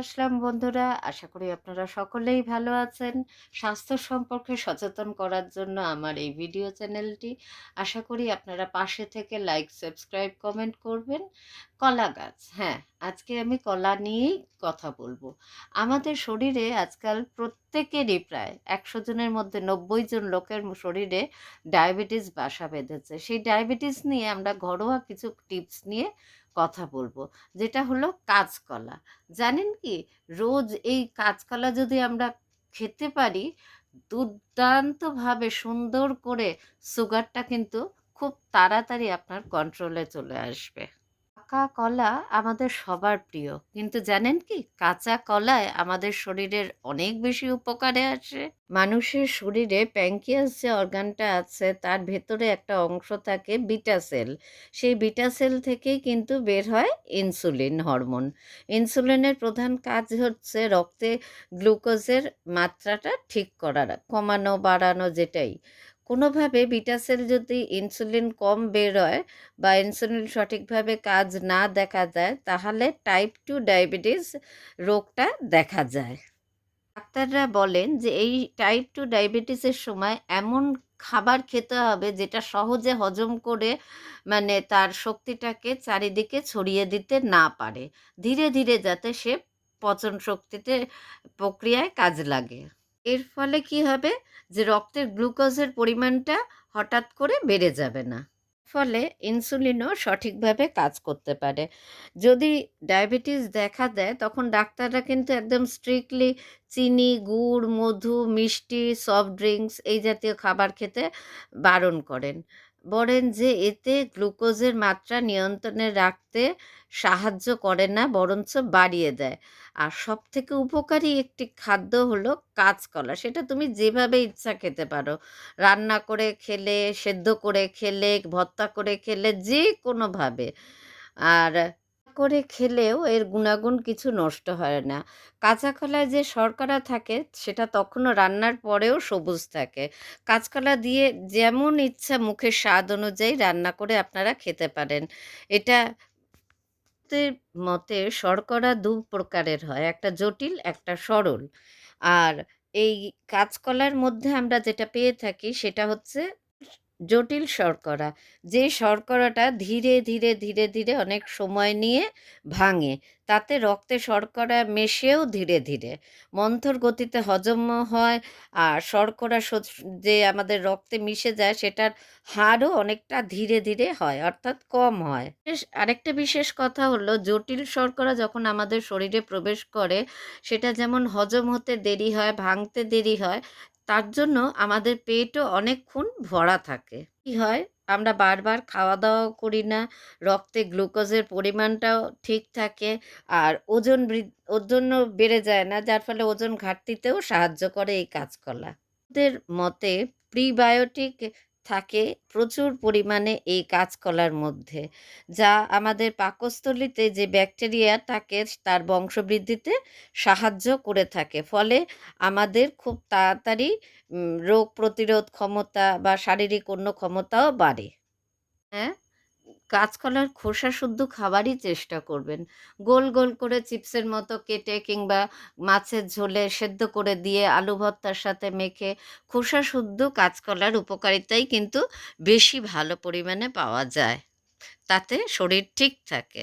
আসলাম বন্ধুরা। আশা করি আপনারা সকলেই ভালো আছেন। স্বাস্থ্য সম্পর্কে সচেতন করার জন্য আমার এই ভিডিও চ্যানেলটি। আশা করি আপনারা পাশে থেকে লাইক, সাবস্ক্রাইব, কমেন্ট করবেন। কলা গাছ, হ্যাঁ, আজকে আমি কলা নিয়েই কথা বলবো। আমাদের শরীরে আজকাল প্রত্যেকেরই প্রায় 100 জনের মধ্যে 90 জন লোকের শরীরে ডায়াবেটিস বাসা বেঁধেছে। সেই ডায়াবেটিস নিয়ে আমরা ঘরোয়া কিছু টিপস নিয়ে কথা বলবো, যেটা হলো কাঁচকলা। জানেন কি, রোজ এই কাঁচকলা যদি আমরা খেতে পারি, দুর্দান্তভাবে সুন্দর করে সুগারটা কিন্তু খুব তাড়াতাড়ি আপনার কন্ট্রোলে চলে আসবে। পাকা কলা আমাদের সবার প্রিয়, কিন্তু জানেন কি, কাঁচা কলায় আমাদের শরীরের অনেক বেশি উপকারে আসে। মানুষের শরীরে প্যাঙ্কিয়াস যে অর্গানটা আছে, তার ভেতরে একটা অংশ থাকে বিটা সেল। সেই বিটা সেল থেকেই কিন্তু বের হয় ইনসুলিন হরমোন। ইনসুলিনের প্রধান কাজ হচ্ছে রক্তে গ্লুকোজের মাত্রাটা ঠিক করা, কমানো বাড়ানো, যেটাই। কোনোভাবে বিটা সেল যদি ইনসুলিন কম বের হয় বা ইনসুলিন সঠিকভাবে কাজ না দেখা যায়, তাহলে টাইপ 2 ডায়াবেটিস রোগটা দেখা যায়। ডাক্তাররা বলেন যে এই টাইপ 2 ডায়াবেটিসের সময় এমন খাবার খেতে হবে যেটা সহজে হজম করে, মানে তার শক্তিটাকে চারিদিকে ছড়িয়ে দিতে না পারে, ধীরে ধীরে যাতে সে পচন শক্তিতে প্রক্রিয়ায় কাজ লাগে। এর ফলে কি হবে, যে রক্তের গ্লুকোজের পরিমাণটা হঠাৎ করে বেড়ে যাবে না, ফলে ইনসুলিনও সঠিকভাবে কাজ করতে পারে। যদি ডায়াবেটিস দেখা দেয়, তখন ডাক্তাররা কিন্তু একদম স্ট্রিক্টলি চিনি, গুড়, মধু, মিষ্টি, সফট ড্রিঙ্কস এই জাতীয় খাবার খেতে বারণ করেন। বলেন যে এতে গ্লুকোজের মাত্রা নিয়ন্ত্রণে রাখতে সাহায্য করে না, বরঞ্চ বাড়িয়ে দেয়। আর সবথেকে উপকারী একটি খাদ্য হলো কাঁচকলা। সেটা তুমি যেভাবে ইচ্ছা খেতে পারো, রান্না করে খেলে, সেদ্ধ করে খেলে, ভর্তা করে খেলে, যে কোনোভাবে। আর করে খেলেও এর গুণাগুণ কিছু নষ্ট হয় না। কাঁচা কলায় যে শর্করা থাকে, সেটা তখনও রান্নার পরেও সবুজ থাকে। কাঁচকলা দিয়ে যেমন ইচ্ছা মুখের স্বাদ অনুযায়ী রান্না করে আপনারা খেতে পারেন। এটা মতে শর্করা দু প্রকারের হয়, একটা জটিল, একটা সরল। আর এই কাঁচকলার মধ্যে আমরা যেটা পেয়ে থাকি সেটা হচ্ছে জটিল শর্করা। যে শর্করাটা ধীরে ধীরে ধীরে ধীরে অনেক সময় নিয়ে ভাঙে, তাতে রক্তে শর্করা মেশেও ধীরে ধীরে মন্থর গতিতে হজম হয়। আর শর্করা যে আমাদের রক্তে মিশে যায়, সেটার হারও অনেকটা ধীরে ধীরে হয়, অর্থাৎ কম হয়। আরেকটা বিশেষ কথা হলো, জটিল শর্করা যখন আমাদের শরীরে প্রবেশ করে, সেটা যেমন হজম হতে দেরি হয়, ভাঙতে দেরি হয়, তার জন্য আমাদের পেটও অনেকক্ষণ ভরা থাকে। কি হয়, আমরা বারবার খাওয়া দাওয়াও করি না, রক্তে গ্লুকোজের পরিমাণটাও ঠিক থাকে, আর ওজনও বেড়ে যায় না, যার ফলে ওজন ঘাটতিতেও সাহায্য করে এই কাঁচকলা। ওদের মতে প্রিবায়োটিক থাকে প্রচুর পরিমাণে এই কাঁচকলার মধ্যে, যা আমাদের পাকস্থলীতে যে ব্যাকটেরিয়া থাকে তার বংশবৃদ্ধিতে সাহায্য করে থাকে। ফলে আমাদের খুব তাড়াতাড়ি রোগ প্রতিরোধ ক্ষমতা বা শারীরিক অন্য ক্ষমতাও বাড়ে। হ্যাঁ, কাঁচকলার খোসা শুদ্ধ খাবারই চেষ্টা করবেন। গোল গোল করে চিপসের মতো কেটে, কিংবা মাছের ঝোলে সেদ্ধ করে দিয়ে আলু ভর্তার সাথে মেখে খোসা শুদ্ধ কাঁচকলার উপকারিতাই কিন্তু বেশি ভালো পরিমাণে পাওয়া যায়, তাতে শরীর ঠিক থাকে।